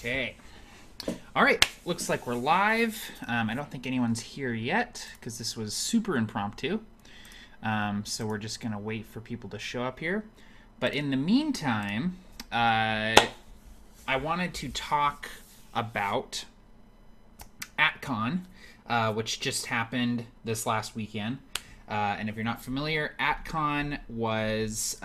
Okay. All right. Looks like we're live. I don't think anyone's here yet because this was super impromptu. So we're just going to wait for people to show up here. But in the meantime, I wanted to talk about AtCon, which just happened this last weekend. And if you're not familiar, AtCon was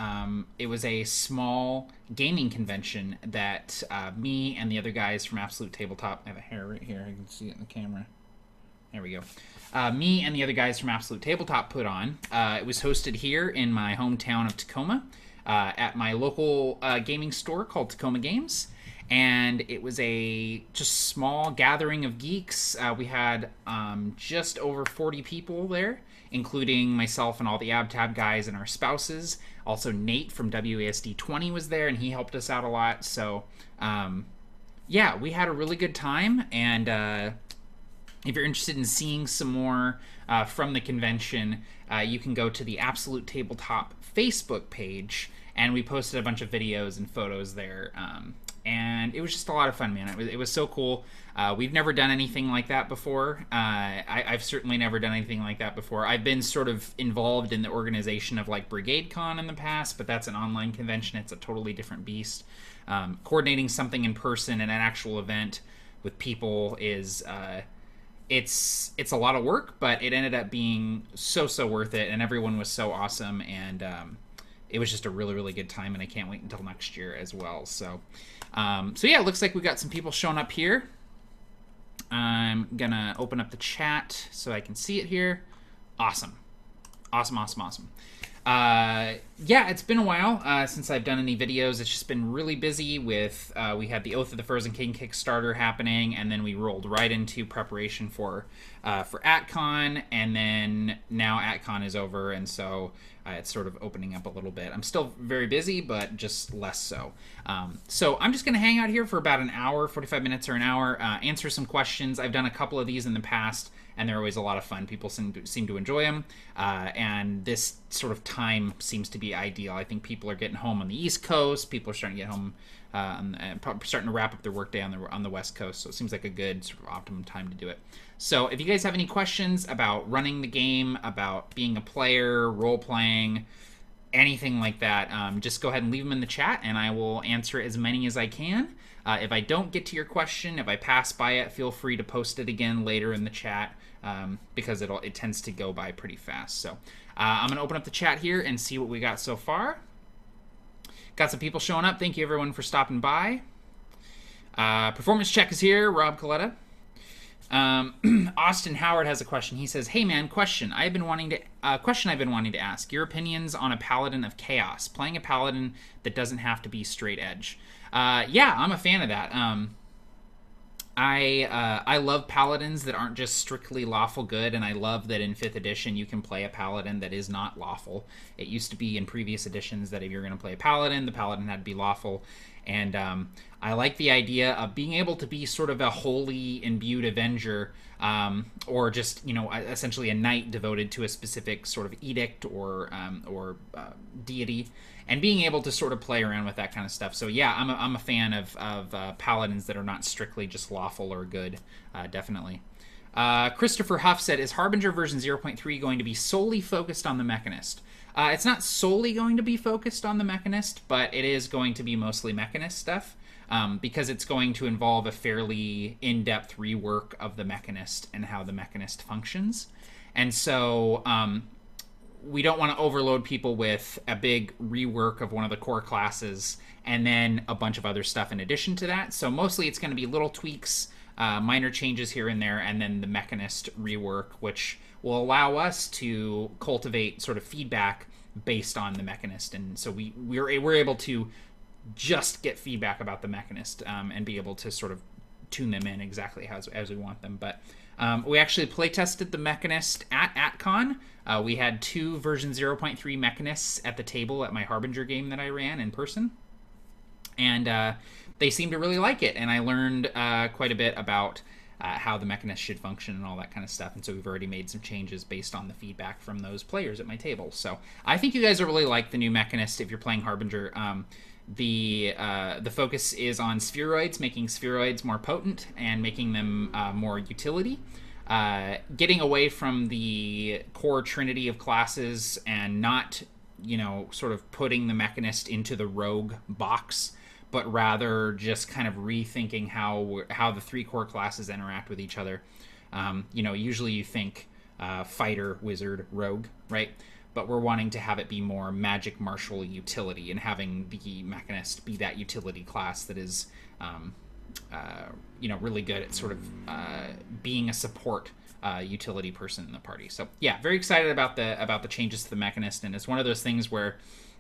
it was a small gaming convention that me and the other guys from Absolute Tabletop, I have a hair right here, I can see it in the camera. There we go. Me and the other guys from Absolute Tabletop put on. It was hosted here in my hometown of Tacoma at my local gaming store called Tacoma Games. And it was a just small gathering of geeks. We had just over 40 people there, including myself and all the AbTab guys and our spouses. Also, Nate from WASD 20 was there, and he helped us out a lot. So, yeah, we had a really good time. And if you're interested in seeing some more from the convention, you can go to the Absolute Tabletop Facebook page, and we posted a bunch of videos and photos there. And it was just a lot of fun, man. It was so cool. We've never done anything like that before. I've certainly never done anything like that before. I've been sort of involved in the organization of like Brigade Con in the past, but that's an online convention. It's a totally different beast. Coordinating something in person and an actual event with people is it's a lot of work, but it ended up being so worth it, and everyone was so awesome, and it was just a really good time, and I can't wait until next year as well. So yeah, it looks like we got some people showing up here. I'm gonna open up the chat so I can see it here. Awesome. Yeah, it's been a while since I've done any videos. It's just been really busy with, we had the Oath of the Frozen King Kickstarter happening, and then we rolled right into preparation for AtCon, and then now AtCon is over, and so it's sort of opening up a little bit. I'm still very busy, but just less so. So I'm just going to hang out here for about an hour, 45 minutes or an hour, answer some questions. I've done a couple of these in the past, and they're always a lot of fun. People seem to enjoy them, and this sort of time seems to be ideal. I think people are getting home on the East Coast. People are starting to get home, and starting to wrap up their workday on the West Coast. So it seems like a good sort of optimum time to do it. So if you guys have any questions about running the game, about being a player, role-playing, anything like that, just go ahead and leave them in the chat, and I will answer as many as I can. If I don't get to your question, if I pass by it, feel free to post it again later in the chat, because it tends to go by pretty fast. So I'm going to open up the chat here and see what we got so far. Got some people showing up. Thank you, everyone, for stopping by. Performance Check is here. Rob Coletta. Austin Howard has a question. He says, "Hey man, question I've been wanting to ask. Your opinions on a Paladin of Chaos, playing a Paladin that doesn't have to be straight edge." Yeah, I'm a fan of that. I love Paladins that aren't just strictly lawful good, and I love that in 5th edition you can play a Paladin that is not lawful. It used to be in previous editions that if you're going to play a Paladin, the Paladin had to be lawful. And I like the idea of being able to be sort of a holy imbued avenger, or just, you know, essentially a knight devoted to a specific sort of edict or deity, and being able to sort of play around with that kind of stuff. So yeah, I'm a fan of paladins that are not strictly just lawful or good, definitely. Christopher Huff said, "Is Harbinger version 0.3 going to be solely focused on the Mechanist?" It's not solely going to be focused on the Mechanist, but it is going to be mostly Mechanist stuff, because it's going to involve a fairly in-depth rework of the Mechanist and how the Mechanist functions. And so we don't want to overload people with a big rework of one of the core classes and then a bunch of other stuff in addition to that. So mostly it's going to be little tweaks, minor changes here and there, and then the Mechanist rework, which will allow us to cultivate sort of feedback based on the Mechanist. And so we're able to just get feedback about the Mechanist, and be able to sort of tune them in exactly as we want them. But we actually playtested the Mechanist at AtCon. We had 2 version 0.3 Mechanists at the table at my Harbinger game that I ran in person. And they seemed to really like it. And I learned quite a bit about how the Mechanist should function and all that kind of stuff. And so we've already made some changes based on the feedback from those players at my table. So I think you guys will really like the new Mechanist if you're playing Harbinger. The focus is on spheroids, making spheroids more potent and making them more utility. Getting away from the core trinity of classes and not, sort of putting the mechanist into the rogue box, but rather just kind of rethinking how the three core classes interact with each other. Usually you think fighter, wizard, rogue, right? But we're wanting to have it be more magic martial utility and having the mechanist be that utility class that is, really good at sort of being a support utility person in the party. So yeah, very excited about the changes to the mechanist, and it's one of those things where,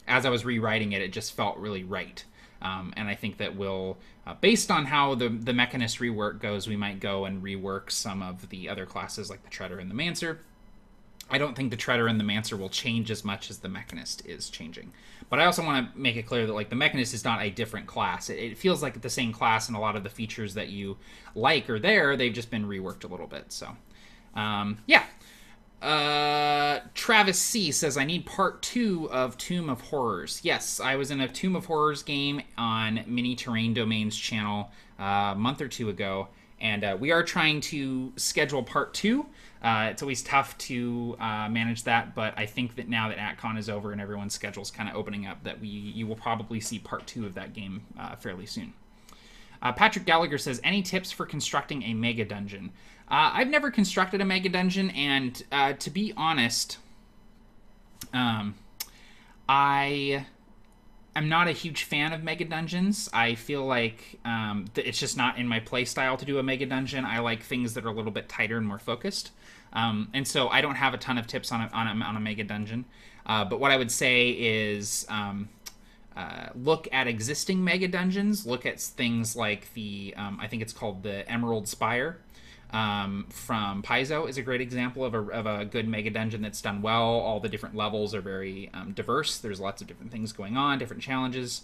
as I was rewriting it, it just felt really right. And I think that we'll, based on how the mechanist rework goes, we might go and rework some of the other classes like the Treader and the Mancer. I don't think the Treader and the Mancer will change as much as the Mechanist is changing. But I also want to make it clear that like the Mechanist is not a different class. It feels like the same class, and a lot of the features that you like are there. They've just been reworked a little bit. So, yeah. Travis C says, I need part 2 of Tomb of Horrors. Yes, I was in a Tomb of Horrors game on Mini Terrain Domains channel a month or two ago. And we are trying to schedule part 2. It's always tough to manage that, but I think that now that AtCon is over and everyone's schedule's kind of opening up, that you will probably see part 2 of that game fairly soon. Patrick Gallagher says, any tips for constructing a mega dungeon? I've never constructed a mega dungeon, and to be honest, I'm not a huge fan of mega dungeons. I feel like it's just not in my play style to do a mega dungeon. I like things that are a little bit tighter and more focused. And so I don't have a ton of tips on a mega dungeon. But what I would say is look at existing mega dungeons. Look at things like the, I think it's called the Emerald Spire. From Paizo is a great example of a good mega dungeon that's done well. All the different levels are very diverse. There's lots of different things going on, different challenges,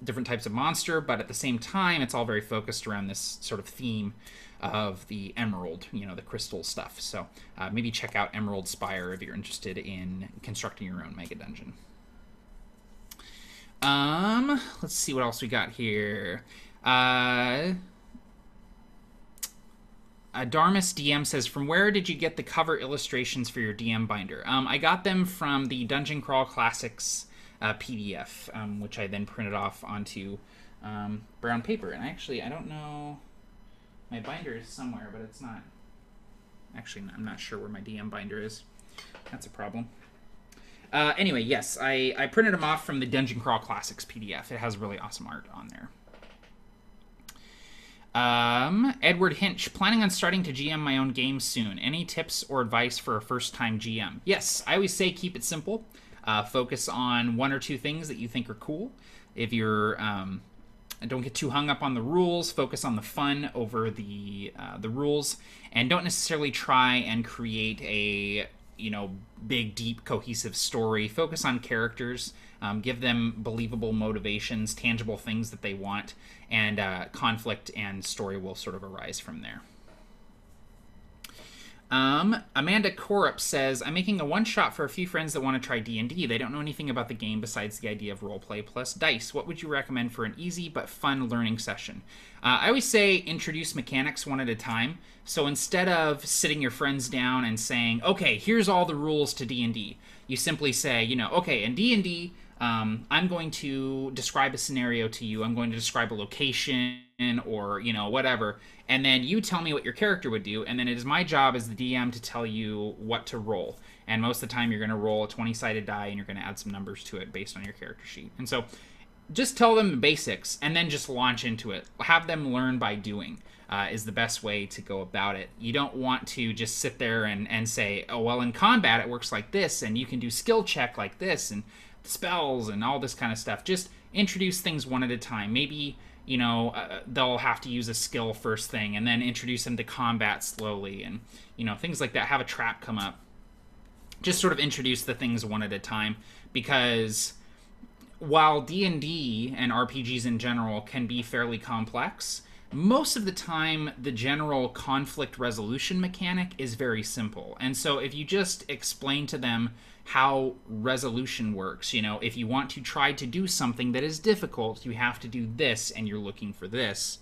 different types of monster, but at the same time, it's all very focused around this sort of theme of the emerald, the crystal stuff. So maybe check out Emerald Spire if you're interested in constructing your own mega dungeon. Let's see what else we got here. Darmus DM says, from where did you get the cover illustrations for your DM binder? I got them from the Dungeon Crawl Classics PDF, which I then printed off onto brown paper. And actually, I don't know, my binder is somewhere, but it's not. Actually, I'm not sure where my DM binder is. That's a problem. Anyway, yes, I printed them off from the Dungeon Crawl Classics PDF. It has really awesome art on there. Edward Hinch, planning on starting to GM my own game soon. Any tips or advice for a first-time GM? Yes, I always say keep it simple. Focus on 1 or 2 things that you think are cool. If you're, don't get too hung up on the rules. Focus on the fun over the rules, and don't necessarily try and create a big, deep, cohesive story. Focus on characters. Give them believable motivations, tangible things that they want, and conflict and story will sort of arise from there. Amanda Corp says, I'm making a one-shot for a few friends that want to try D&D. They don't know anything about the game besides the idea of roleplay plus dice. What would you recommend for an easy but fun learning session? I always say introduce mechanics one at a time. So instead of sitting your friends down and saying, okay, here's all the rules to D&D, you simply say, okay, in D&D, I'm going to describe a scenario to you. I'm going to describe a location or, whatever. And then you tell me what your character would do. And then it is my job as the DM to tell you what to roll. And most of the time you're going to roll a 20-sided die and you're going to add some numbers to it based on your character sheet. And so just tell them the basics and then just launch into it. Have them learn by doing is the best way to go about it. You don't want to just sit there and say, oh, well, in combat it works like this and you can do skill check like this and spells and all this kind of stuff. Just introduce things one at a time. Maybe they'll have to use a skill first thing and then introduce them to combat slowly and things like that. Have a trap come up. Just sort of introduce the things one at a time, because while D&D and RPGs in general can be fairly complex, most of the time, the general conflict resolution mechanic is very simple. And so if you just explain to them how resolution works, if you want to try to do something that is difficult, you have to do this and you're looking for this.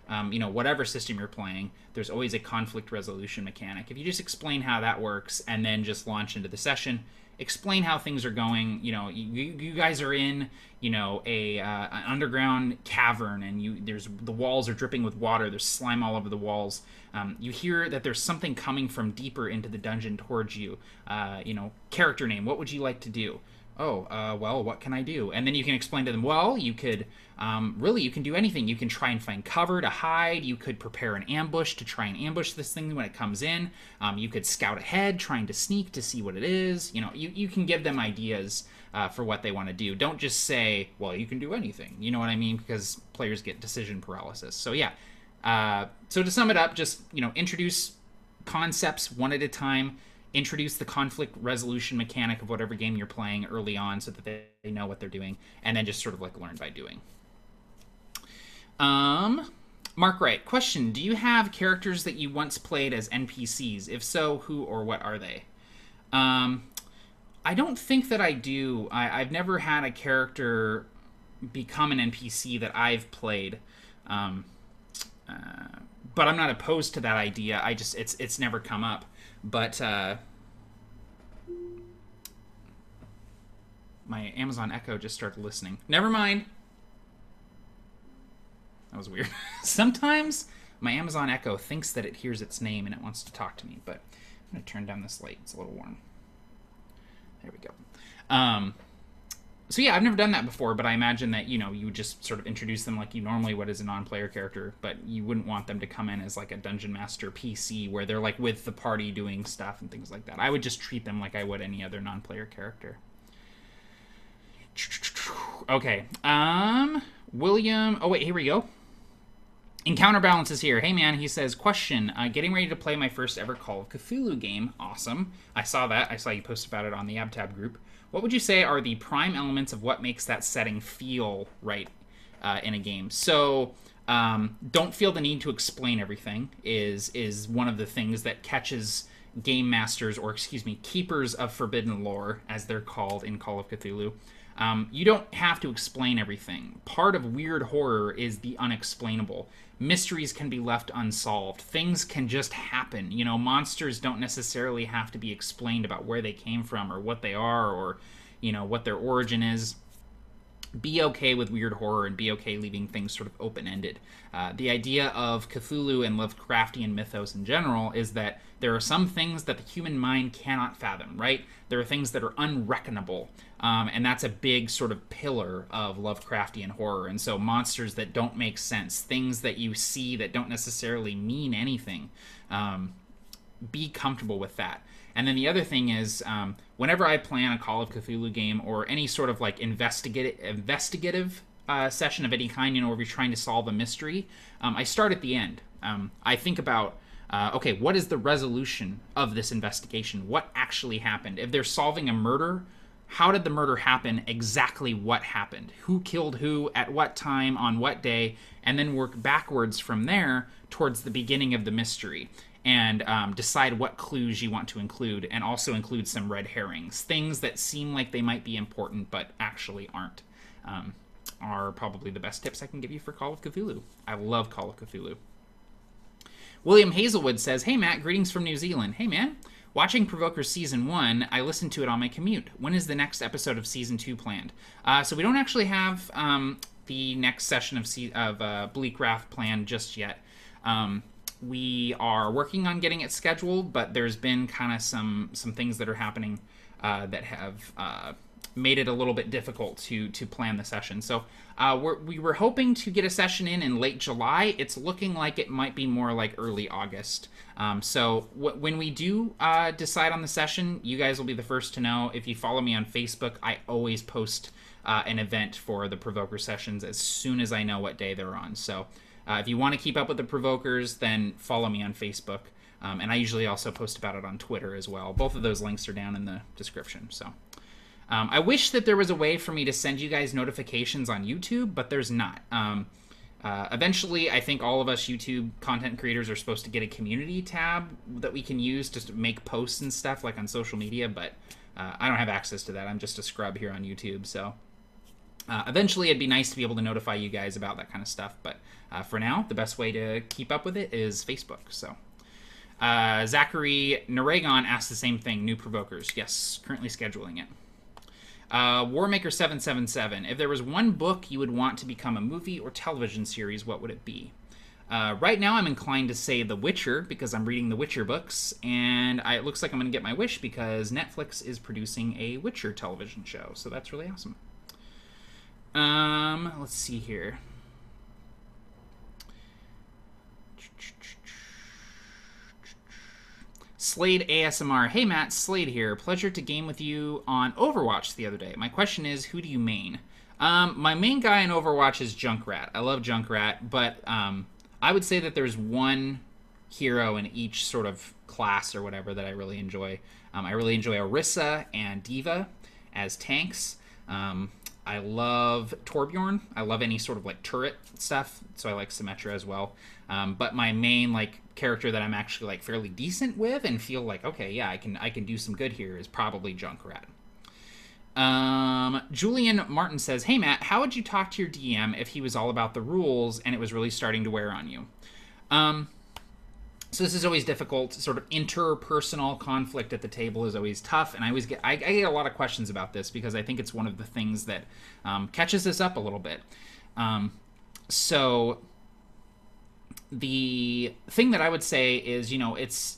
Whatever system you're playing, there's always a conflict resolution mechanic. If you just explain how that works and then just launch into the session, explain how things are going. You guys are in, an underground cavern, and the walls are dripping with water. There's slime all over the walls. You hear that there's something coming from deeper into the dungeon towards you. Character name. What would you like to do? Well, what can I do? And then you can explain to them, well, you could, you can do anything. You can try and find cover to hide. You could prepare an ambush to try and ambush this thing when it comes in. You could scout ahead, trying to sneak to see what it is. You can give them ideas for what they want to do. Don't just say, well, you can do anything. You know what I mean? Because players get decision paralysis. So yeah. So to sum it up, just, introduce concepts one at a time. Introduce the conflict resolution mechanic of whatever game you're playing early on so that they know what they're doing, and then just sort of learn by doing. Mark Wright, question, do you have characters that you once played as NPCs? If so, who or what are they? I don't think that I do. I've never had a character become an NPC that I've played. But I'm not opposed to that idea. It's never come up. But my Amazon Echo just started listening. Never mind. That was weird. Sometimes my Amazon Echo thinks that it hears its name and it wants to talk to me. But I'm going to turn down this light. It's a little warm. There we go. So yeah, I've never done that before, but I imagine that, you would just sort of introduce them like you normally would as a non-player character, but you wouldn't want them to come in as like a Dungeon Master PC where they're like with the party doing stuff and things like that. I would just treat them like I would any other non-player character. Okay. William... Oh, wait, here we go. Encounterbalance is here. Hey, man, he says, question, getting ready to play my first ever Call of Cthulhu game. Awesome. I saw that. I saw you post about it on the AbTab group. What would you say are the prime elements of what makes that setting feel right in a game? So don't feel the need to explain everything is one of the things that catches game masters, or excuse me, keepers of forbidden lore, as they're called in Call of Cthulhu. You don't have to explain everything. Part of weird horror is the unexplainable. Mysteries can be left unsolved. Things can just happen. Monsters don't necessarily have to be explained about where they came from or what they are or, what their origin is. Be okay with weird horror and be okay leaving things sort of open-ended. The idea of Cthulhu and Lovecraftian mythos in general is that there are some things that the human mind cannot fathom, right? There are things that are unreckonable, and that's a big sort of pillar of Lovecraftian horror. And so monsters that don't make sense, things that you see that don't necessarily mean anything, be comfortable with that. And then the other thing is, whenever I plan a Call of Cthulhu game or any sort of like investigative session of any kind, where you're trying to solve a mystery, I start at the end. I think about, okay, what is the resolution of this investigation? What actually happened? If they're solving a murder, how did the murder happen? Exactly what happened? Who killed who? At what time? On what day? And then work backwards from there towards the beginning of the mystery. And decide what clues you want to include, and also include some red herrings. Things that seem like they might be important, but actually aren't, are probably the best tips I can give you for Call of Cthulhu. I love Call of Cthulhu. William Hazelwood says, hey, Matt, greetings from New Zealand. Hey, man. Watching Provoker Season 1, I listened to it on my commute. When is the next episode of Season 2 planned? So we don't actually have the next session of Bleak Raft planned just yet. We are working on getting it scheduled, but there's been kind of some things that are happening that have made it a little bit difficult to plan the session. So we were hoping to get a session in late July. It's looking like it might be more like early August. So when we do decide on the session, you guys will be the first to know. If you follow me on Facebook, I always post an event for the Provoker sessions as soon as I know what day they're on. So if you want to keep up with the Provokers, then follow me on Facebook. And I usually also post about it on Twitter as well. Both of those links are down in the description. So I wish that there was a way for me to send you guys notifications on YouTube, but there's not. Eventually, I think all of us YouTube content creators are supposed to get a community tab that we can use just to make posts and stuff like on social media, but I don't have access to that. I'm just a scrub here on YouTube, so eventually it'd be nice to be able to notify you guys about that kind of stuff, but for now, the best way to keep up with it is Facebook. So Zachary N asked the same thing, new provokers. Yes, currently scheduling it. Warmaker777, if there was one book you would want to become a movie or television series, what would it be? Right now I'm inclined to say The Witcher, because I'm reading the Witcher books, and it looks like I'm going to get my wish because Netflix is producing a Witcher television show, so that's really awesome. Let's see here. Slade ASMR. Hey Matt, Slade here. Pleasure to game with you on Overwatch the other day. My question is, who do you main? My main guy in Overwatch is Junkrat. I love Junkrat, but I would say that there's one hero in each sort of class or whatever that I really enjoy. I really enjoy Orisa and D.Va as tanks. I love Torbjorn. I love any sort of like turret stuff, so I like Symmetra as well. But my main like character that I'm actually like fairly decent with and feel like, okay, yeah, I can do some good here is probably Junkrat. Julian Martin says, hey Matt, how would you talk to your DM if he was all about the rules and it was really starting to wear on you? So this is always difficult. Sort of interpersonal conflict at the table is always tough, and I get a lot of questions about this because I think it's one of the things that catches us up a little bit. So the thing that I would say is, you know, it's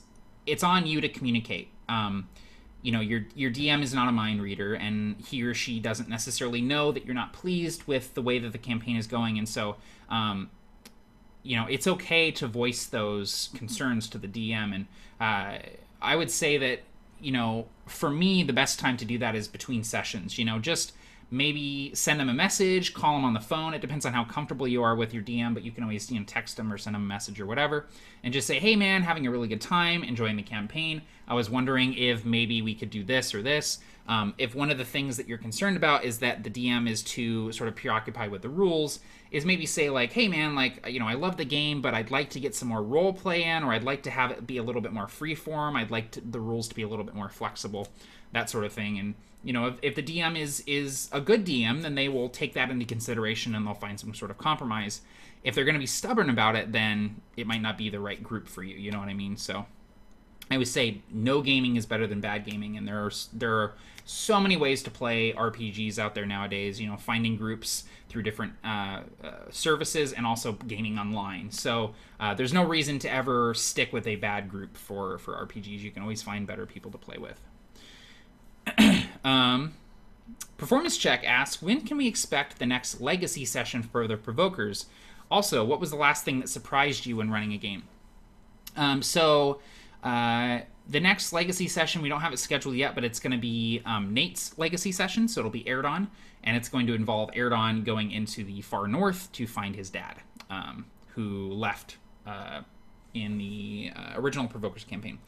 on you to communicate. You know, your DM is not a mind reader, and he or she doesn't necessarily know that you're not pleased with the way that the campaign is going, and so you know, it's okay to voice those concerns to the DM. And I would say that, you know, for me, the best time to do that is between sessions. You know, just maybe send them a message, call them on the phone. It depends on how comfortable you are with your DM, but you can always, you know, text them or send them a message or whatever. And just say, hey, man, having a really good time, enjoying the campaign. I was wondering if maybe we could do this or this. If one of the things that you're concerned about is that the DM is too sort of preoccupied with the rules, is maybe say like, hey man, like, you know, I love the game, but I'd like to get some more role play in, or I'd like to have it be a little bit more freeform. I'd like the rules to be a little bit more flexible, that sort of thing. And, you know, if the DM is a good DM, then they will take that into consideration and they'll find some sort of compromise. If they're going to be stubborn about it, then it might not be the right group for you. You know what I mean? So I would say no gaming is better than bad gaming, and there are so many ways to play RPGs out there nowadays. You know, finding groups through different services and also gaming online. So there's no reason to ever stick with a bad group for RPGs. You can always find better people to play with. Performance Check asks, when can we expect the next Legacy session for the Provokers? Also, what was the last thing that surprised you when running a game? The next Legacy session, we don't have it scheduled yet, but it's going to be Nate's Legacy session, so it'll be Erdon, and it's going to involve Erdon going into the far north to find his dad, who left in the original Provokers campaign.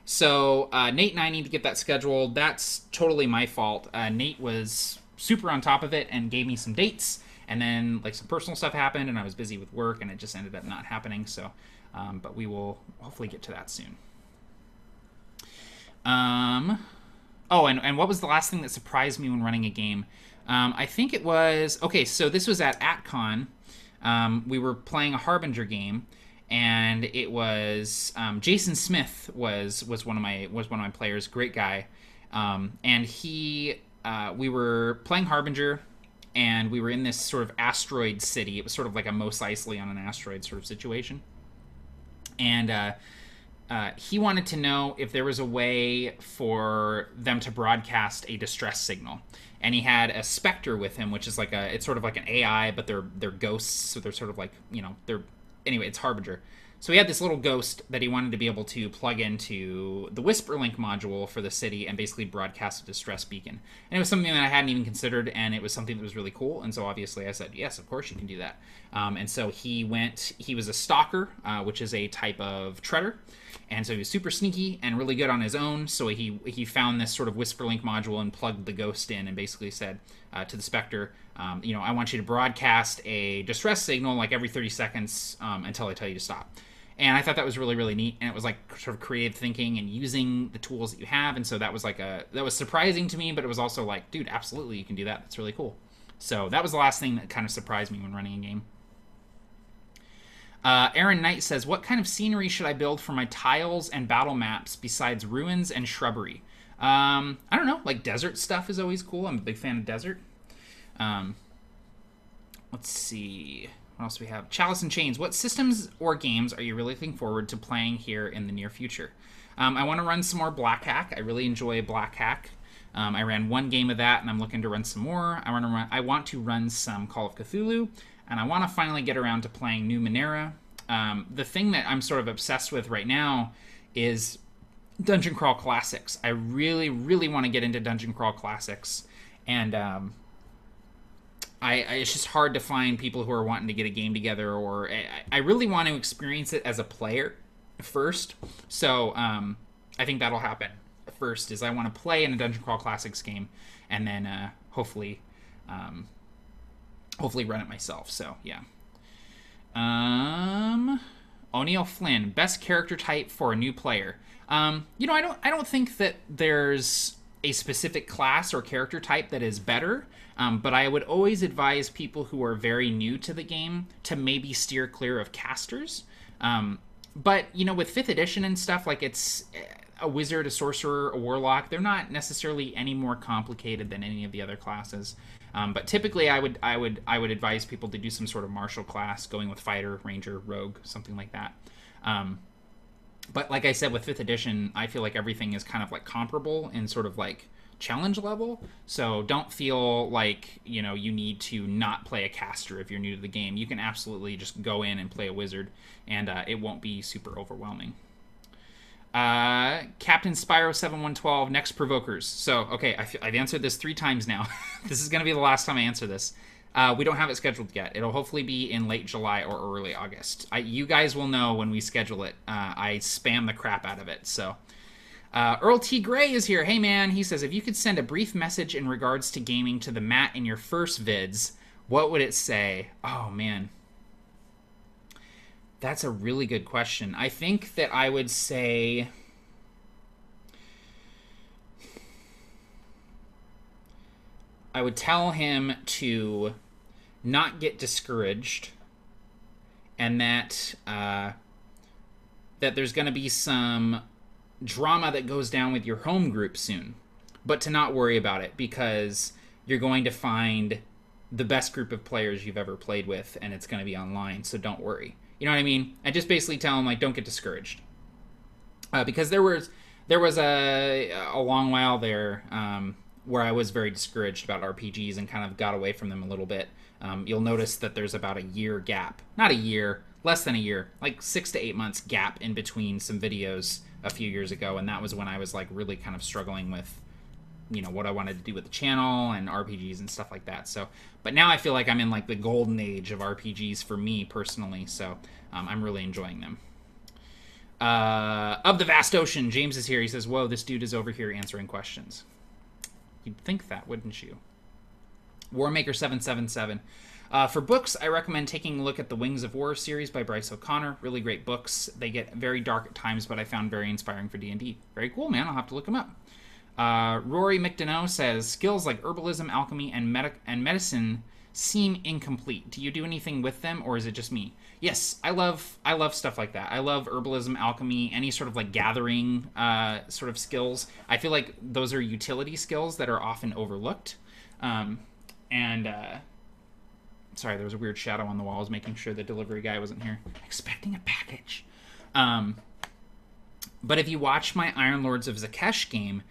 So Nate and I need to get that scheduled. That's totally my fault. Nate was super on top of it and gave me some dates, and then like some personal stuff happened, and I was busy with work, and it just ended up not happening. So, but we will hopefully get to that soon. Oh, and what was the last thing that surprised me when running a game? I think it was, okay, so this was at AtCon. We were playing a Harbinger game, and it was Jason Smith was one of my players, great guy. And we were playing Harbinger, and we were in this sort of asteroid city. It was sort of like a Mos Eisley on an asteroid sort of situation. And he wanted to know if there was a way for them to broadcast a distress signal. And he had a Spectre with him, which is like it's sort of like an AI, but they're ghosts, so they're sort of like, you know, anyway, it's Harbinger. So he had this little ghost that he wanted to be able to plug into the Whisperlink module for the city and basically broadcast a distress beacon. And it was something that I hadn't even considered, and it was something that was really cool. And so obviously I said, yes, of course you can do that. And so he was a stalker, which is a type of treader. And so he was super sneaky and really good on his own. So he found this sort of Whisperlink module and plugged the ghost in and basically said, to the Spectre, I want you to broadcast a distress signal like every 30 seconds until I tell you to stop. And I thought that was really, really neat. And it was like sort of creative thinking and using the tools that you have. And so that was that was surprising to me, but it was also like, dude, absolutely, you can do that. That's really cool. So that was the last thing that kind of surprised me when running a game. Aaron Knight says, what kind of scenery should I build for my tiles and battle maps besides ruins and shrubbery? I don't know. Like desert stuff is always cool. I'm a big fan of desert. Let's see. What else do we have? Chalice and Chains. What systems or games are you really looking forward to playing here in the near future? I want to run some more Black Hack. I really enjoy Black Hack. I ran one game of that, and I'm looking to run some more. I want to run some Call of Cthulhu, and I want to finally get around to playing New Numenera. The thing that I'm sort of obsessed with right now is Dungeon Crawl Classics. I really, really want to get into Dungeon Crawl Classics, and it's just hard to find people who are wanting to get a game together, or I really want to experience it as a player first. So I think that'll happen first, is I want to play in a Dungeon Crawl Classics game, and then hopefully run it myself. So yeah. O'Neill Flynn, best character type for a new player. I don't think that there's a specific class or character type that is better. But I would always advise people who are very new to the game to maybe steer clear of casters. But, with 5th edition and stuff, like it's a wizard, a sorcerer, a warlock. They're not necessarily any more complicated than any of the other classes. But typically I would advise people to do some sort of martial class, going with fighter, ranger, rogue, something like that. But like I said, with 5th edition, I feel like everything is kind of like comparable in sort of like challenge level, so don't feel like you need to not play a caster if you're new to the game. You can absolutely just go in and play a wizard, and it won't be super overwhelming. Captain Spyro 7112, next Provokers. So okay, I've answered this 3 times now. This is going to be the last time I answer this. We don't have it scheduled yet. It'll hopefully be in late July or early August. You guys will know when we schedule it. I spam the crap out of it, so Earl T. Gray is here. Hey, man. He says, if you could send a brief message in regards to gaming to the Matt in your first vids, what would it say? Oh, man. That's a really good question. I think that I would say... I would tell him to not get discouraged, and that there's going to be some drama that goes down with your home group soon, but to not worry about it, because you're going to find the best group of players you've ever played with, and it's going to be online, so don't worry. You know what I mean? I just basically tell them, like, don't get discouraged, because there was a long while there where I was very discouraged about RPGs and kind of got away from them a little bit. You'll notice that there's about a year gap, not a year, less than a year, like 6 to 8 months gap in between some videos a few years ago, and that was when I was like really kind of struggling with what I wanted to do with the channel and RPGs and stuff like that. So but now I feel like I'm in like the golden age of RPGs for me personally, so I'm really enjoying them. Of the Vast Ocean, James is here. He says, whoa, this dude is over here answering questions. You'd think that, wouldn't you? Warmaker 777. For books, I recommend taking a look at the Wings of War series by Bryce O'Connor. Really great books. They get very dark at times, but I found very inspiring for D&D. Very cool, man. I'll have to look them up. Rory McDonough says, skills like herbalism, alchemy, and medicine seem incomplete. Do you do anything with them, or is it just me? Yes, I love stuff like that. I love herbalism, alchemy, any sort of like gathering sort of skills. I feel like those are utility skills that are often overlooked. Sorry, there was a weird shadow on the wall. I was making sure the delivery guy wasn't here. Expecting a package. But if you watch my Iron Lords of Zakesh game,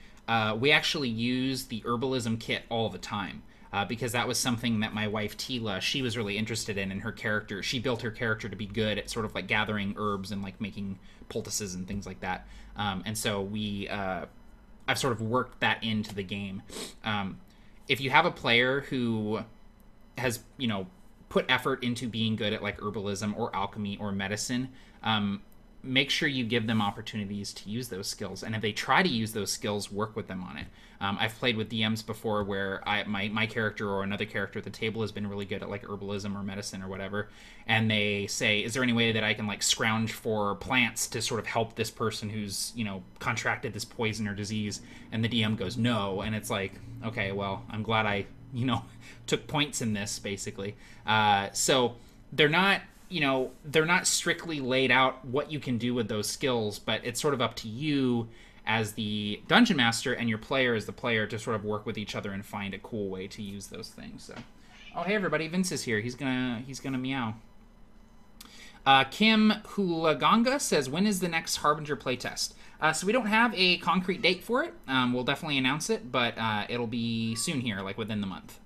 we actually use the herbalism kit all the time. Because that was something that my wife Tila, she was really interested in her character. She built her character to be good at sort of like gathering herbs and like making poultices and things like that. And so I've sort of worked that into the game. If you have a player who has, put effort into being good at like herbalism or alchemy or medicine, make sure you give them opportunities to use those skills. And if they try to use those skills, work with them on it. I've played with DMs before where my character or another character at the table has been really good at like herbalism or medicine or whatever. And they say, is there any way that I can like scrounge for plants to sort of help this person who's, you know, contracted this poison or disease? And the DM goes, no. And it's like, okay, well, I'm glad I, you know, took points in this basically. So they're not, you know, they're not strictly laid out what you can do with those skills, but it's sort of up to you as the dungeon master and your player as the player to sort of work with each other and find a cool way to use those things. So, oh hey everybody, Vince is here. He's gonna meow. Kim Hulagonga says, when is the next Harbinger playtest? So we don't have a concrete date for it. We'll definitely announce it, but it'll be soon here, like within the month.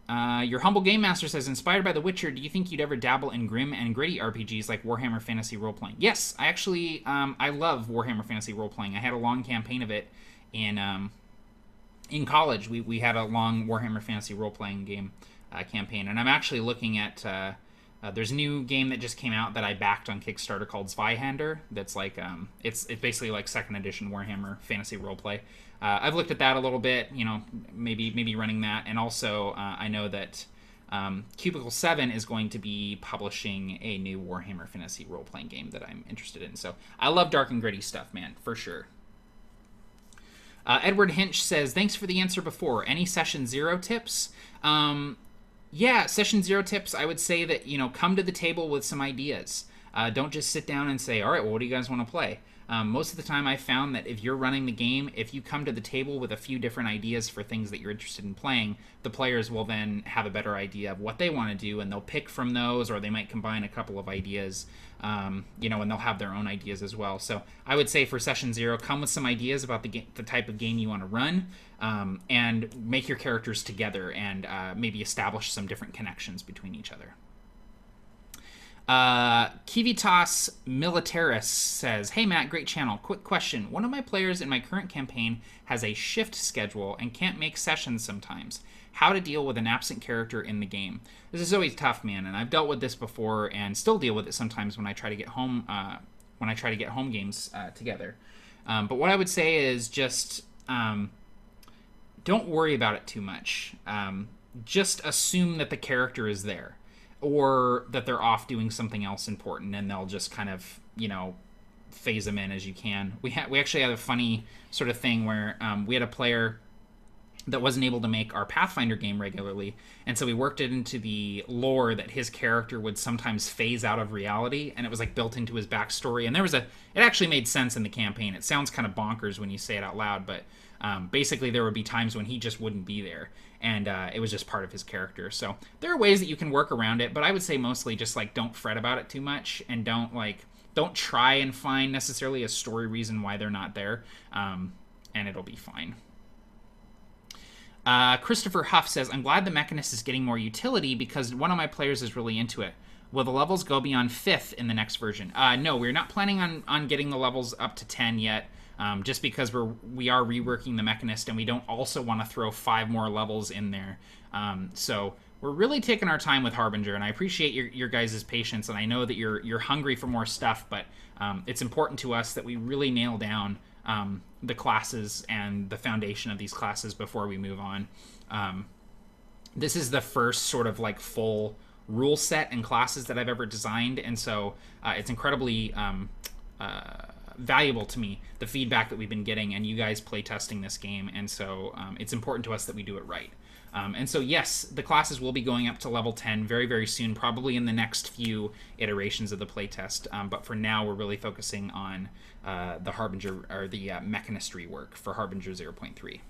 Your humble game master says, inspired by The Witcher, do you think you'd ever dabble in grim and gritty RPGs like Warhammer Fantasy Role-Playing? Yes, I actually, I love Warhammer Fantasy Role-Playing. I had a long campaign of it in college. We had a long Warhammer Fantasy Role-Playing game campaign, and I'm actually looking at, there's a new game that just came out that I backed on Kickstarter called Zweihander. That's like, it's basically like 2nd edition Warhammer Fantasy Role-Play. I've looked at that a little bit, you know, maybe running that. And also, I know that Cubicle 7 is going to be publishing a new Warhammer Fantasy role-playing game that I'm interested in. So I love dark and gritty stuff, man, for sure. Edward Hinch says, thanks for the answer before. Any Session 0 tips? Yeah, Session 0 tips, I would say that, you know, come to the table with some ideas. Don't just sit down and say, all right, well, what do you guys want to play? Most of the time I've found that if you're running the game, if you come to the table with a few different ideas for things that you're interested in playing, the players will then have a better idea of what they want to do, and they'll pick from those, or they might combine a couple of ideas, you know, and they'll have their own ideas as well. So I would say for Session 0, come with some ideas about the type of game you want to run, and make your characters together, and maybe establish some different connections between each other. Kivitas Militaris says, hey Matt, great channel. Quick question. One of my players in my current campaign has a shift schedule and can't make sessions sometimes. How to deal with an absent character in the game? This is always tough, man, and I've dealt with this before and still deal with it sometimes when I try to get home games together. But what I would say is just don't worry about it too much. Just assume that the character is there, or that they're off doing something else important, and they'll just kind of, you know, phase them in as you can. We actually had a funny sort of thing where we had a player that wasn't able to make our Pathfinder game regularly, and so we worked it into the lore that his character would sometimes phase out of reality, and it was like built into his backstory, and it actually made sense in the campaign. It sounds kind of bonkers when you say it out loud, but basically there would be times when he just wouldn't be there, and it was just part of his character. So there are ways that you can work around it, but I would say mostly just like don't fret about it too much, and don't try and find necessarily a story reason why they're not there, and it'll be fine. Christopher Huff says, I'm glad the Mechanist is getting more utility because one of my players is really into it. Will the levels go beyond 5th in the next version? No, we're not planning on getting the levels up to 10 yet. Just because we are reworking the Mechanist, and we don't also want to throw 5 more levels in there. So we're really taking our time with Harbinger, and I appreciate your guys' patience, and I know that you're hungry for more stuff, but it's important to us that we really nail down the classes and the foundation of these classes before we move on. This is the first sort of like full rule set and classes that I've ever designed, and so it's incredibly valuable to me, the feedback that we've been getting and you guys play testing this game, and so it's important to us that we do it right. And so yes, the classes will be going up to level 10 very, very soon, probably in the next few iterations of the playtest, but for now we're really focusing on the Harbinger, or the Mechanistry work for Harbinger 0.3.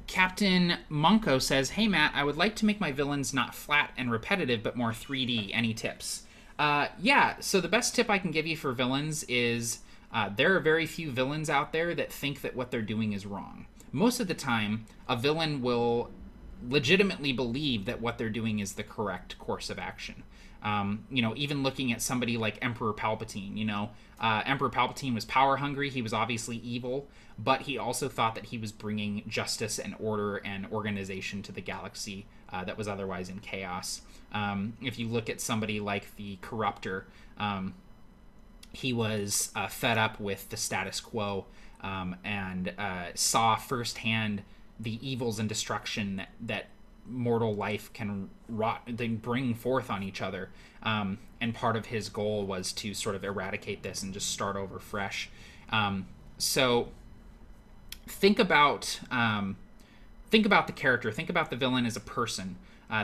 Captain Monko says, hey Matt, I would like to make my villains not flat and repetitive but more 3D. Any tips? Yeah, so the best tip I can give you for villains is there are very few villains out there that think that what they're doing is wrong. Most of the time, a villain will legitimately believe that what they're doing is the correct course of action. You know, even looking at somebody like Emperor Palpatine, you know, Emperor Palpatine was power hungry. He was obviously evil, but he also thought that he was bringing justice and order and organization to the galaxy that was otherwise in chaos. If you look at somebody like the Corruptor, he was fed up with the status quo and saw firsthand the evils and destruction that mortal life can bring forth on each other. And part of his goal was to sort of eradicate this and just start over fresh. So think about the character. Think about the villain as a person.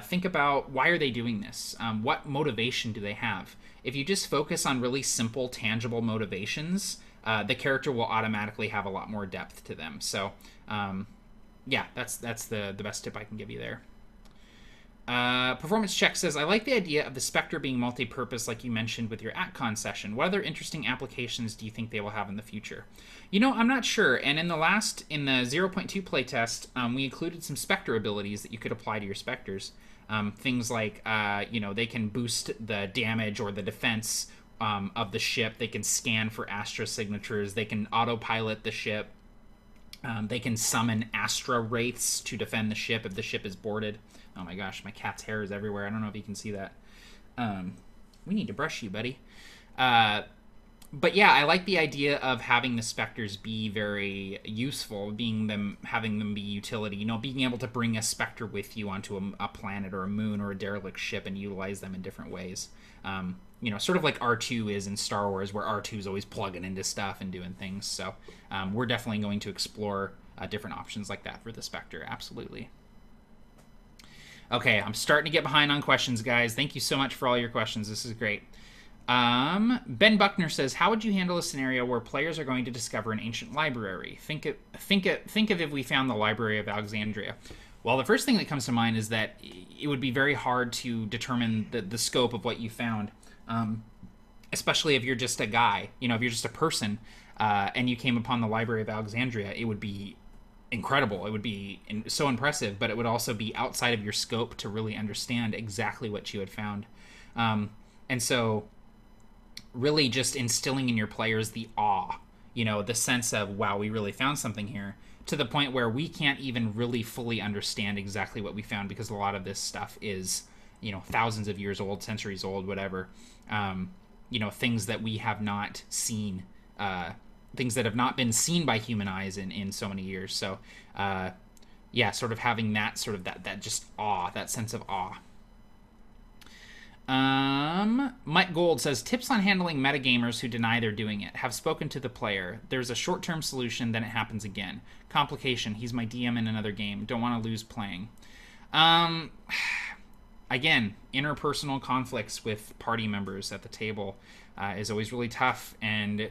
Think about why are they doing this? What motivation do they have? If you just focus on really simple, tangible motivations, the character will automatically have a lot more depth to them. So, yeah, that's the best tip I can give you there. Performance Check says, I like the idea of the Spectre being multi-purpose like you mentioned with your AtCon session. What other interesting applications do you think they will have in the future? You know, I'm not sure. And in the 0.2 playtest, we included some Spectre abilities that you could apply to your Spectres. Things like, you know, they can boost the damage or the defense of the ship. They can scan for Astra signatures. They can autopilot the ship. They can summon Astra Wraiths to defend the ship if the ship is boarded. Oh my gosh, my cat's hair is everywhere. I don't know if you can see that. We need to brush you, buddy. But yeah, I like the idea of having the Spectres be very useful, having them be utility. You know, being able to bring a Spectre with you onto a planet or a moon or a derelict ship and utilize them in different ways. You know, sort of like R2 is in Star Wars, where R2 is always plugging into stuff and doing things. So we're definitely going to explore different options like that for the Spectre. Absolutely. Okay, I'm starting to get behind on questions, guys. Thank you so much for all your questions. This is great. Ben Buckner says, how would you handle a scenario where players are going to discover an ancient library? Think of if we found the Library of Alexandria. Well, the first thing that comes to mind is that it would be very hard to determine the scope of what you found, especially if you're just a guy. You know, if you're just a person and you came upon the Library of Alexandria, it would be incredible. It would be so impressive, but it would also be outside of your scope to really understand exactly what you had found. And so really just instilling in your players the awe, you know, the sense of, wow, we really found something here, to the point where we can't even really fully understand exactly what we found, because a lot of this stuff is, you know, thousands of years old, centuries old, whatever. You know, things that we have not seen, things that have not been seen by human eyes in so many years. So, yeah, sort of having that sort of that just awe, that sense of awe. Mike Gold says, tips on handling metagamers who deny they're doing it. Have spoken to the player. There's a short-term solution, then it happens again. Complication. He's my DM in another game. Don't want to lose playing. Again, interpersonal conflicts with party members at the table is always really tough. And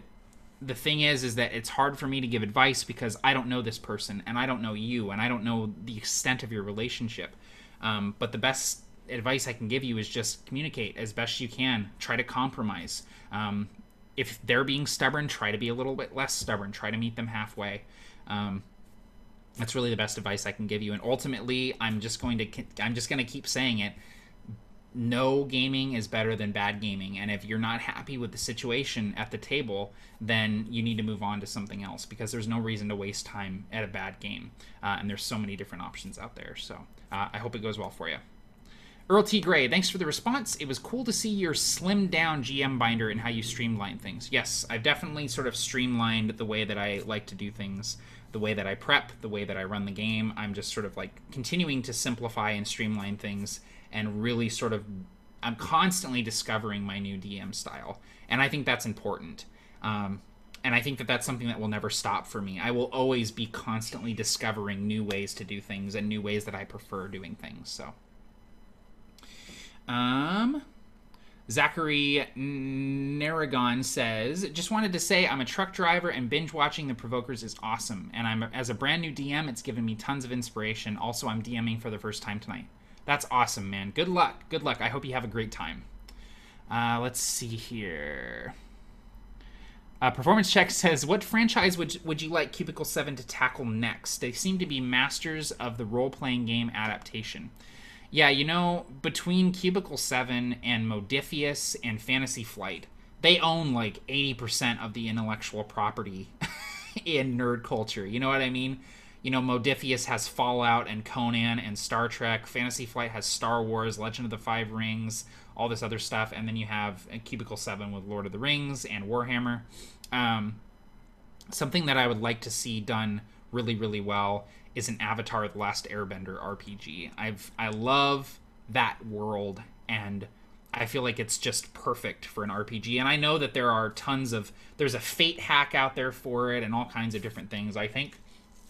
the thing is that it's hard for me to give advice because I don't know this person, and I don't know you, and I don't know the extent of your relationship. But the best advice I can give you is just communicate as best you can. Try to compromise. If they're being stubborn, try to be a little bit less stubborn. Try to meet them halfway. That's really the best advice I can give you. And ultimately, I'm just going to keep saying it. No gaming is better than bad gaming. And if you're not happy with the situation at the table, then you need to move on to something else, because there's no reason to waste time at a bad game. And there's so many different options out there. So I hope it goes well for you. Earl T. Gray, thanks for the response. It was cool to see your slimmed down GM binder and how you streamline things. Yes, I've definitely sort of streamlined the way that I like to do things, the way that I prep, the way that I run the game. I'm just sort of like continuing to simplify and streamline things, and really sort of, I'm constantly discovering my new DM style. And I think that's important. And I think that that's something that will never stop for me. I will always be constantly discovering new ways to do things and new ways that I prefer doing things. So. Zachary N says, just wanted to say I'm a truck driver and binge watching The Provokers is awesome. And as a brand new DM, it's given me tons of inspiration. Also, I'm DMing for the first time tonight. That's awesome, man. Good luck. Good luck. I hope you have a great time. Let's see here. Performance Check says, what franchise would you like Cubicle 7 to tackle next? They seem to be masters of the role-playing game adaptation. Yeah, between Cubicle 7 and Modifius and Fantasy Flight, they own like 80% of the intellectual property in nerd culture. You know what I mean? Modifius has Fallout and Conan and Star Trek. Fantasy Flight has Star Wars, Legend of the Five Rings, all this other stuff. And then you have Cubicle 7 with Lord of the Rings and Warhammer. Something that I would like to see done really, really well is an Avatar: The Last Airbender RPG. I love that world, and I feel like it's just perfect for an RPG. And I know that there's a Fate hack out there for it and all kinds of different things. I think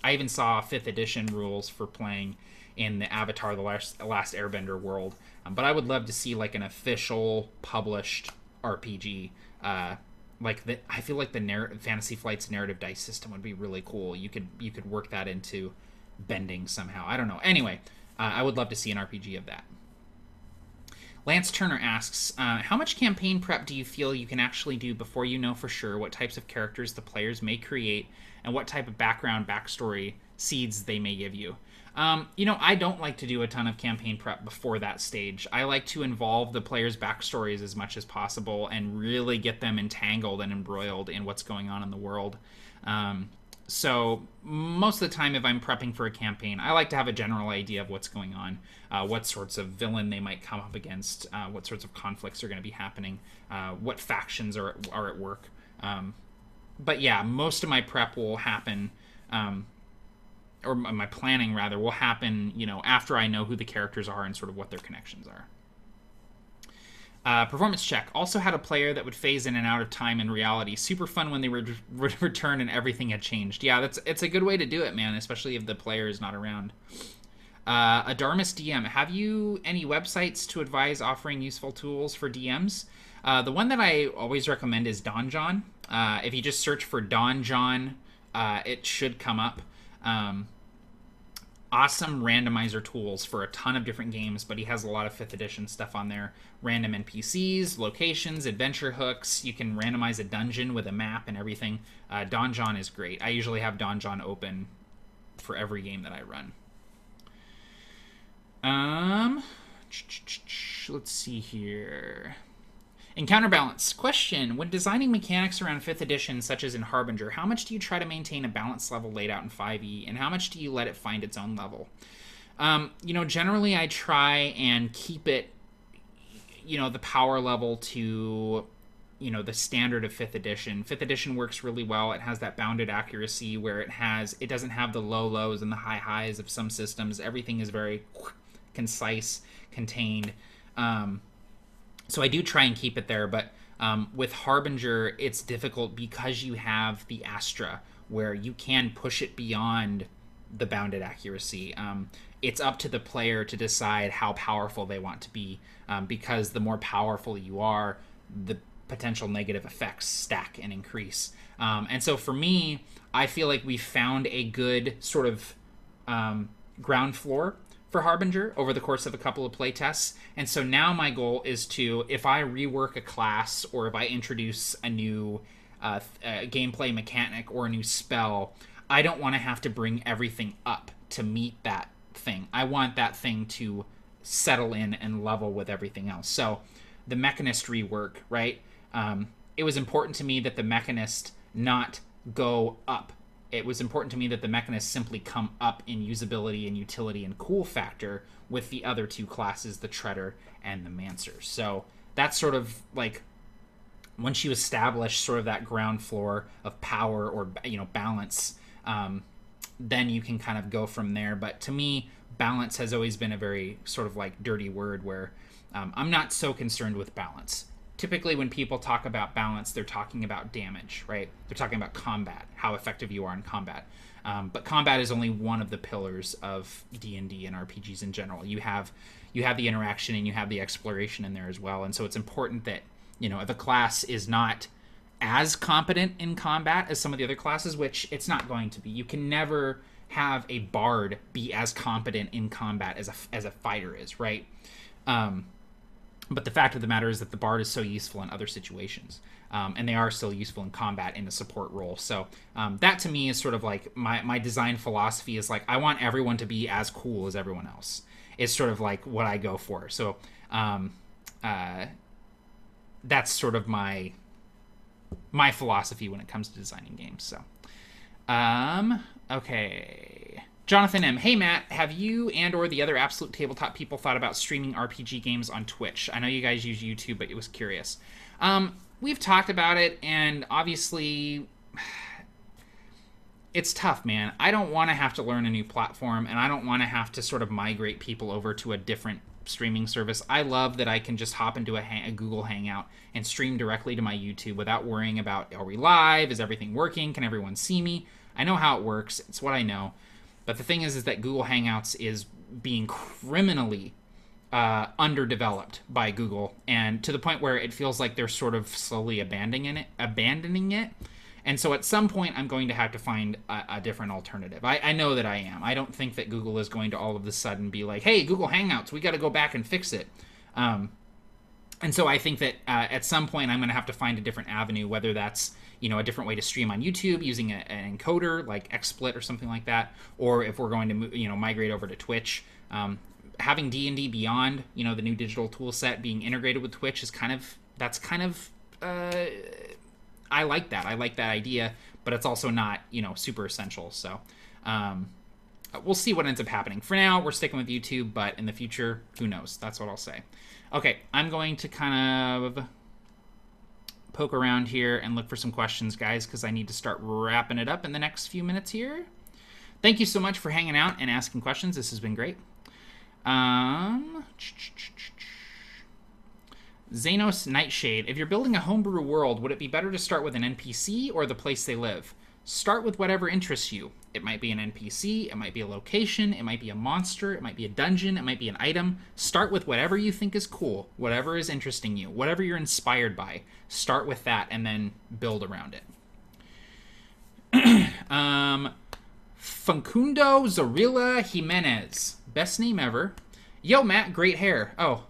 I even saw 5th edition rules for playing in the Avatar: The Last Airbender world. But I would love to see like an official published RPG. I feel like the Fantasy Flight's narrative dice system would be really cool. You could work that into bending somehow. I don't know. Anyway, I would love to see an RPG of that. Lance Turner asks, how much campaign prep do you feel you can actually do before you know for sure what types of characters the players may create and what type of backstory seeds they may give you? I don't like to do a ton of campaign prep before that stage. I like to involve the players' backstories as much as possible and really get them entangled and embroiled in what's going on in the world. So most of the time, if I'm prepping for a campaign, I like to have a general idea of what's going on, what sorts of villain they might come up against, what sorts of conflicts are going to be happening, what factions are at work. But yeah, most of my prep will happen, or my planning rather, will happen, after I know who the characters are and sort of what their connections are. Performance check. Also had a player that would phase in and out of time and reality. Super fun when they would return and everything had changed. Yeah, it's a good way to do it, man, especially if the player is not around. Adarmus DM. Have you any websites to advise offering useful tools for DMs? The one that I always recommend is Donjon. If you just search for Donjon, it should come up. Awesome randomizer tools for a ton of different games, but he has a lot of 5th edition stuff on there. Random NPCs, locations, adventure hooks. You can randomize a dungeon with a map and everything. Donjon is great. I usually have Donjon open for every game that I run. Let's see here. In Counterbalance, question: when designing mechanics around 5th edition, such as in Harbinger, how much do you try to maintain a balance level laid out in 5e, and how much do you let it find its own level? Generally I try and keep it, the power level to, the standard of 5th edition. 5th edition works really well. It has that bounded accuracy where it doesn't have the low lows and the high highs of some systems. Everything is very concise, contained. So I do try and keep it there, but with Harbinger, it's difficult because you have the Astra, where you can push it beyond the bounded accuracy. It's up to the player to decide how powerful they want to be, because the more powerful you are, the potential negative effects stack and increase. And so for me, I feel like we found a good sort of ground floor for Harbinger over the course of a couple of playtests. And so now my goal is to, if I rework a class or if I introduce a new gameplay mechanic or a new spell, I don't want to have to bring everything up to meet that thing. I want that thing to settle in and level with everything else. So the Mechanist rework, right? It was important to me that the Mechanist not go up. It was important to me that the Mechanists simply come up in usability and utility and cool factor with the other two classes, the Treader and the Mancer. So that's sort of like, once you establish sort of that ground floor of power or, balance, then you can kind of go from there. But to me, balance has always been a very sort of like dirty word where I'm not so concerned with balance. Typically when people talk about balance, they're talking about damage, right? They're talking about combat, how effective you are in combat. But combat is only one of the pillars of D&D and RPGs in general. You have the interaction and you have the exploration in there as well. And so it's important that, if a class is not as competent in combat as some of the other classes, which it's not going to be. You can never have a bard be as competent in combat as a fighter is, right? But the fact of the matter is that the bard is so useful in other situations. And they are still useful in combat in a support role. So that to me is sort of like my design philosophy is like, I want everyone to be as cool as everyone else. is sort of like what I go for. So that's sort of my philosophy when it comes to designing games. So okay, Jonathan M. Hey Matt, have you and or the other Absolute Tabletop people thought about streaming RPG games on Twitch? I know you guys use YouTube, but it was curious. We've talked about it, and obviously it's tough, man. I don't want to have to learn a new platform, and I don't want to have to sort of migrate people over to a different streaming service. I love that I can just hop into a Google Hangout and stream directly to my YouTube without worrying about, are we live? Is everything working? Can everyone see me? I know how it works. It's what I know. But the thing is that Google Hangouts is being criminally underdeveloped by Google, and to the point where it feels like they're sort of slowly abandoning it. And so at some point, I'm going to have to find a different alternative. I know that I am. I don't think that Google is going to all of a sudden be like, hey, Google Hangouts, we got to go back and fix it. And so I think that at some point, I'm going to have to find a different avenue, whether that's a different way to stream on YouTube using an encoder like XSplit or something like that, or if we're going to migrate over to Twitch. Having D&D Beyond, the new digital tool set being integrated with Twitch is kind of I like that. I like that idea, but it's also not, super essential. So we'll see what ends up happening. For now, we're sticking with YouTube, but in the future, who knows? That's what I'll say. Okay, I'm going to kind of poke around here and look for some questions, guys, because I need to start wrapping it up in the next few minutes here. Thank you so much for hanging out and asking questions. This has been great. Xanos Nightshade, if you're building a homebrew world, would it be better to start with an NPC or the place they live? Start with whatever interests you. It might be an NPC, it might be a location, it might be a monster, it might be a dungeon, it might be an item. Start with whatever you think is cool, whatever is interesting you, whatever you're inspired by. Start with that and then build around it. Facundo Zorilla Jimenez. Best name ever. Yo, Matt, great hair. Oh,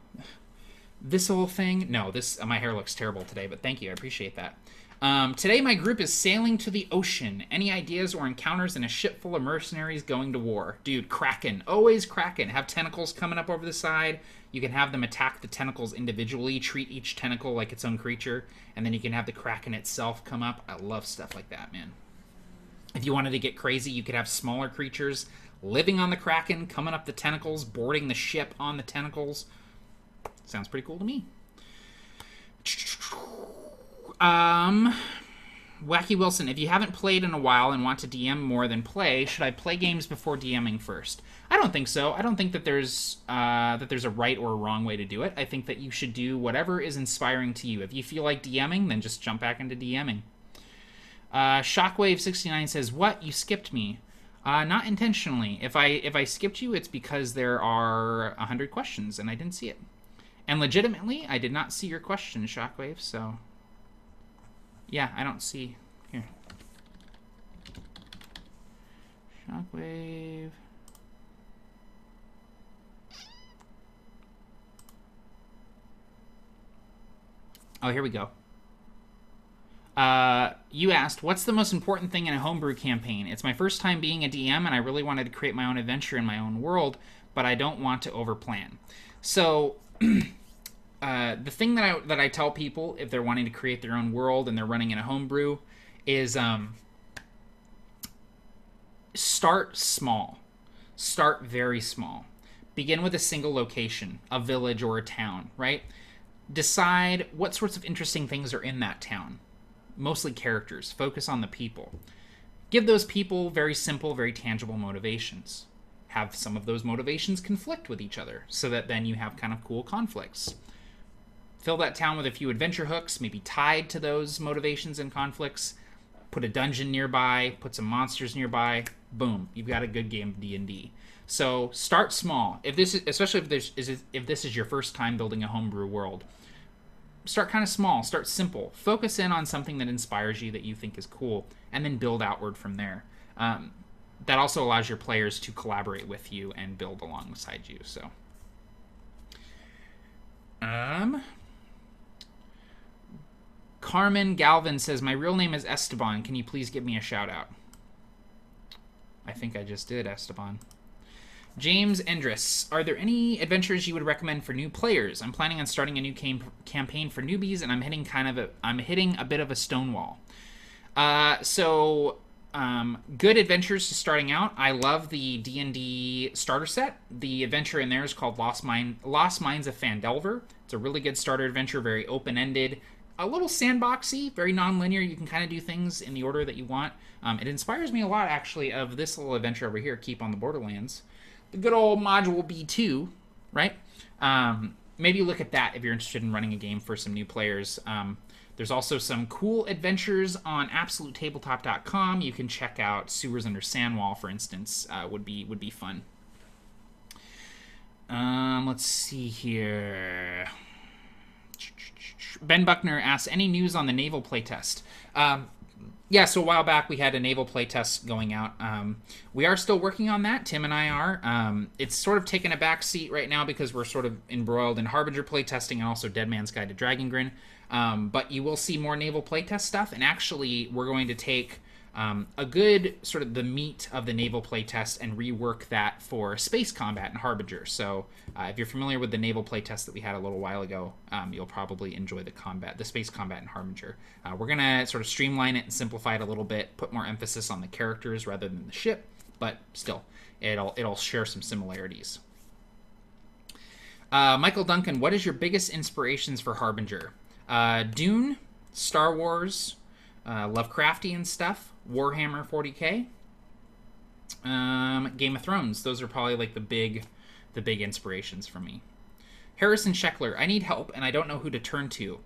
this whole thing? No, my hair looks terrible today, but thank you. I appreciate that. Today, my group is sailing to the ocean. Any ideas or encounters in a ship full of mercenaries going to war? Dude, Kraken. Always Kraken. Have tentacles coming up over the side. You can have them attack the tentacles individually, treat each tentacle like its own creature, and then you can have the Kraken itself come up. I love stuff like that, man. If you wanted to get crazy, you could have smaller creatures living on the Kraken, coming up the tentacles, boarding the ship on the tentacles. Sounds pretty cool to me. Wacky Wilson, if you haven't played in a while and want to DM more than play, should I play games before DMing first? I don't think so. I don't think that there's a right or a wrong way to do it. I think that you should do whatever is inspiring to you. If you feel like DMing, then just jump back into DMing. Shockwave69 says, "What? You skipped me." Not intentionally. If I skipped you, it's because there are 100 questions and I didn't see it. And legitimately, I did not see your question, Shockwave, so... Yeah, I don't see... Here. Shockwave... Oh, here we go. You asked, what's the most important thing in a homebrew campaign? It's my first time being a DM, and I really wanted to create my own adventure in my own world, but I don't want to overplan. So... the thing that I tell people if they're wanting to create their own world and they're running in a homebrew is start small. Start very small. Begin with a single location, a village or a town, right? Decide what sorts of interesting things are in that town. Mostly characters. Focus on the people. Give those people very simple, very tangible motivations. Have some of those motivations conflict with each other so that then you have kind of cool conflicts. Fill that town with a few adventure hooks, maybe tied to those motivations and conflicts. Put a dungeon nearby, put some monsters nearby. Boom, you've got a good game of D&D. So start small. Especially if this is your first time building a homebrew world. Start kind of small, start simple. Focus in on something that inspires you that you think is cool, and then build outward from there. That also allows your players to collaborate with you and build alongside you. So, Carmen Galvin says, my real name is Esteban. Can you please give me a shout out? I think I just did, Esteban. James Endris, are there any adventures you would recommend for new players? I'm planning on starting a new campaign for newbies, and I'm hitting a bit of a stone wall. Good adventures to starting out. I love the D&D starter set. The adventure in there is called Lost Mines of Phandelver. It's a really good starter adventure, very open-ended, a little sandboxy, very non-linear. You can kind of do things in the order that you want. It inspires me a lot, actually, of this little adventure over here, Keep on the Borderlands. The good old Module B2, right? Maybe look at that if you're interested in running a game for some new players. There's also some cool adventures on AbsoluteTabletop.com. You can check out Sewers Under Sandwall, for instance. Would be fun. Let's see here. Ben Buckner asks, any news on the Naval Playtest? Yeah, so a while back we had a Naval Playtest going out. We are still working on that. Tim and I are. It's sort of taken a back seat right now because we're sort of embroiled in Harbinger playtesting and also Dead Man's Guide to Dragongrin. But you will see more Naval Playtest stuff, and actually we're going to take a good sort of the meat of the Naval Playtest and rework that for space combat in Harbinger. So if you're familiar with the Naval Playtest that we had a little while ago, you'll probably enjoy the space combat in Harbinger. We're going to sort of streamline it and simplify it a little bit, put more emphasis on the characters rather than the ship, but still, it'll share some similarities. Michael Duncan, what is your biggest inspirations for Harbinger? Dune, Star Wars, Lovecraftian stuff, Warhammer 40k, Game of Thrones. Those are probably like the big inspirations for me. Harrison Scheckler, I need help and I don't know who to turn to.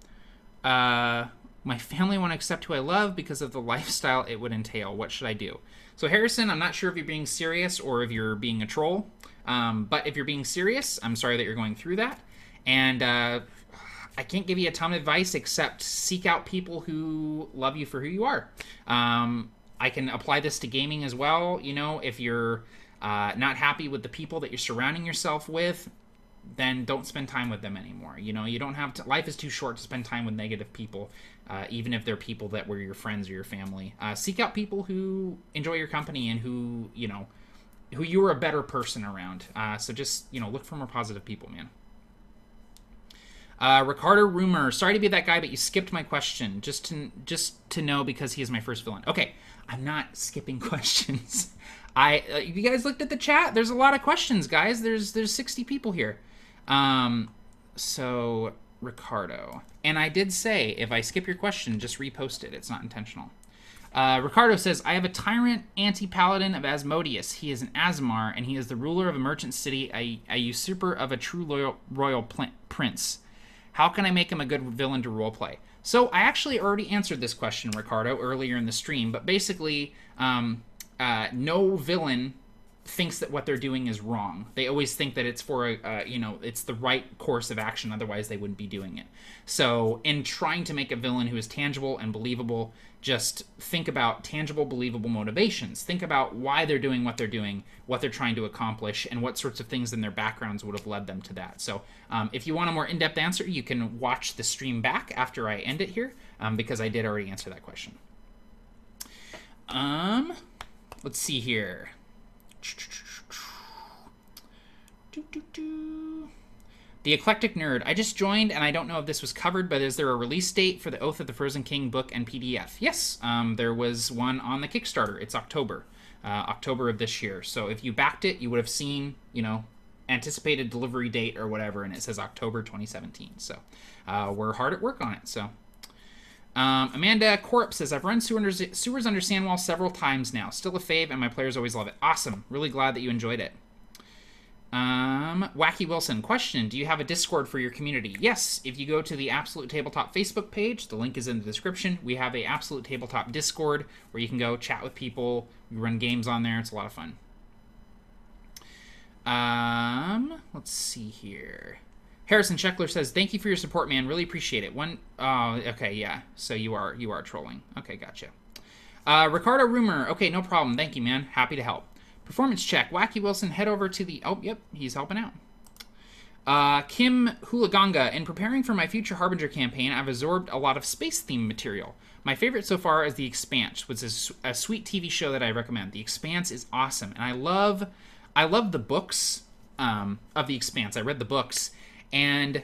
My family won't accept who I love because of the lifestyle it would entail. What should I do? So Harrison, I'm not sure if you're being serious or if you're being a troll. But if you're being serious, I'm sorry that you're going through that. And I can't give you a ton of advice except seek out people who love you for who you are. I can apply this to gaming as well. You know, if you're not happy with the people that you're surrounding yourself with, then don't spend time with them anymore. You know, you don't have to. Life is too short to spend time with negative people, even if they're people that were your friends or your family. Seek out people who enjoy your company and who you are a better person around. So just, look for more positive people, man. Ricardo Rumor, sorry to be that guy, but you skipped my question. Just to know because he is my first villain. Okay, I'm not skipping questions. You guys looked at the chat? There's a lot of questions, guys. There's 60 people here. So Ricardo, and I did say if I skip your question, just repost it. It's not intentional. Ricardo says, I have a tyrant anti-paladin of Asmodeus. He is an Asmar, and he is the ruler of a merchant city, a usurper of a true royal prince. How can I make him a good villain to roleplay? So I actually already answered this question, Ricardo, earlier in the stream, but basically, no villain thinks that what they're doing is wrong. They always think that it's for it's the right course of action, otherwise they wouldn't be doing it. So in trying to make a villain who is tangible and believable, just think about tangible, believable motivations. Think about why they're doing, what they're trying to accomplish, and what sorts of things in their backgrounds would have led them to that. So if you want a more in-depth answer, you can watch the stream back after I end it here, because I did already answer that question. Let's see here. The Eclectic Nerd. I just joined, and I don't know if this was covered, but is there a release date for the Oath of the Frozen King book and PDF? Yes, there was one on the Kickstarter. It's October of this year. So if you backed it, you would have seen, anticipated delivery date or whatever, and it says October 2017. So we're hard at work on it. So Amanda Corp says, I've run Sewers Under Sandwall several times now. Still a fave, and my players always love it. Awesome. Really glad that you enjoyed it. Wacky Wilson, question, do you have a Discord for your community? Yes, if you go to the Absolute Tabletop Facebook page, the link is in the description. We have a Absolute Tabletop Discord where you can go chat with people. We run games on there. It's a lot of fun. Let's see here. Harrison Scheckler says, thank you for your support, man. Really appreciate it. Okay, yeah. So you are trolling. Okay, gotcha. Ricardo Rumor. Okay, no problem. Thank you, man. Happy to help. Performance check. Wacky Wilson, head over to the... Oh, yep, he's helping out. Kim Hulaganga. In preparing for my future Harbinger campaign, I've absorbed a lot of space-themed material. My favorite so far is The Expanse, which is a sweet TV show that I recommend. The Expanse is awesome, and I love I love the books of The Expanse. I read the books, and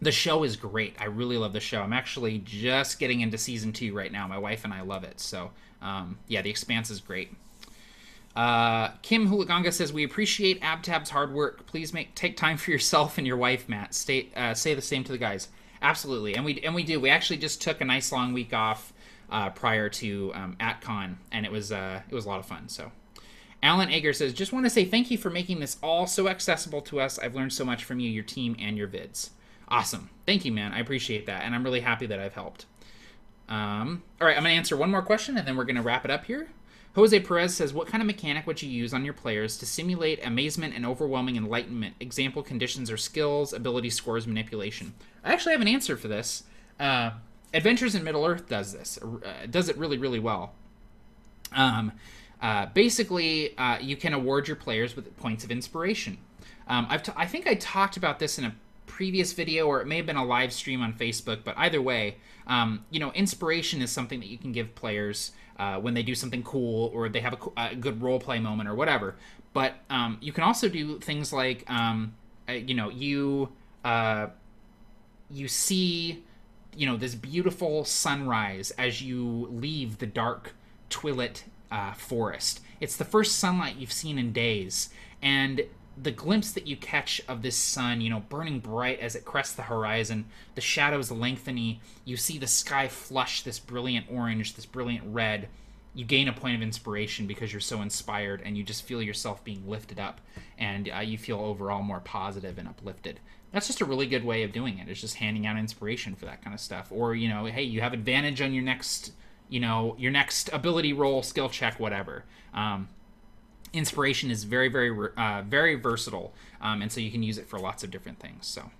the show is great. I really love the show. I'm actually just getting into season 2 right now. My wife and I love it. So, yeah, The Expanse is great. Kim Hulaganga says, we appreciate AbTab's hard work. Please take time for yourself and your wife, Matt. Say the same to the guys. Absolutely, and we do. We actually just took a nice long week off prior to AtCon, and it was a lot of fun. So, Alan Ager says, just want to say thank you for making this all so accessible to us. I've learned so much from you, your team, and your vids. Awesome. Thank you, man. I appreciate that, and I'm really happy that I've helped. All right, I'm going to answer one more question, and then we're going to wrap it up here. Jose Perez says, what kind of mechanic would you use on your players to simulate amazement and overwhelming enlightenment? Example, conditions or skills, ability scores, manipulation. I actually have an answer for this. Adventures in Middle-earth does this. Does it really, really well. Basically, you can award your players with points of inspiration. I think I talked about this in a previous video, or it may have been a live stream on Facebook, but either way, inspiration is something that you can give players when they do something cool, or they have a good role play moment, or whatever. But you can also do things like, you see, this beautiful sunrise as you leave the dark twilit forest. It's the first sunlight you've seen in days, and the glimpse that you catch of this sun, burning bright as it crests the horizon, the shadows lengthening, you see the sky flush this brilliant orange, this brilliant red. You gain a point of inspiration because you're so inspired, and you just feel yourself being lifted up, and you feel overall more positive and uplifted. That's just a really good way of doing it. It's just handing out inspiration for that kind of stuff. Or, hey, you have advantage on your next, your next ability roll, skill check, whatever. Inspiration is very, very, very versatile, and so you can use it for lots of different things. So,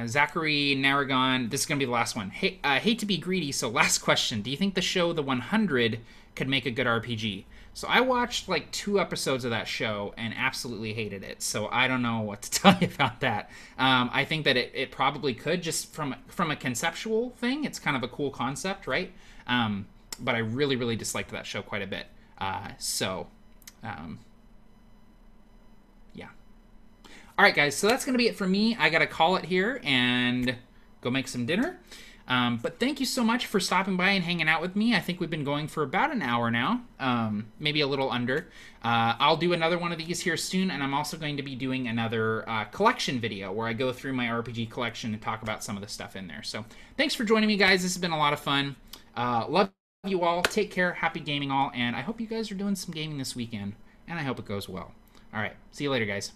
Zachary Naragon, this is going to be the last one. Hey, hate to be greedy, so last question. Do you think the show The 100 could make a good RPG? So I watched like 2 episodes of that show and absolutely hated it. So I don't know what to tell you about that. I think that it probably could, just from a conceptual thing. It's kind of a cool concept, right? But I really, really disliked that show quite a bit. Yeah. All right, guys, so that's going to be it for me. I got to call it here and go make some dinner. But thank you so much for stopping by and hanging out with me. I think we've been going for about an hour now, maybe a little under. I'll do another one of these here soon, and I'm also going to be doing another collection video where I go through my RPG collection and talk about some of the stuff in there. So thanks for joining me, guys. This has been a lot of fun. Love you all. Take care. Happy gaming all, and I hope you guys are doing some gaming this weekend, and I hope it goes well. All right. See you later, guys.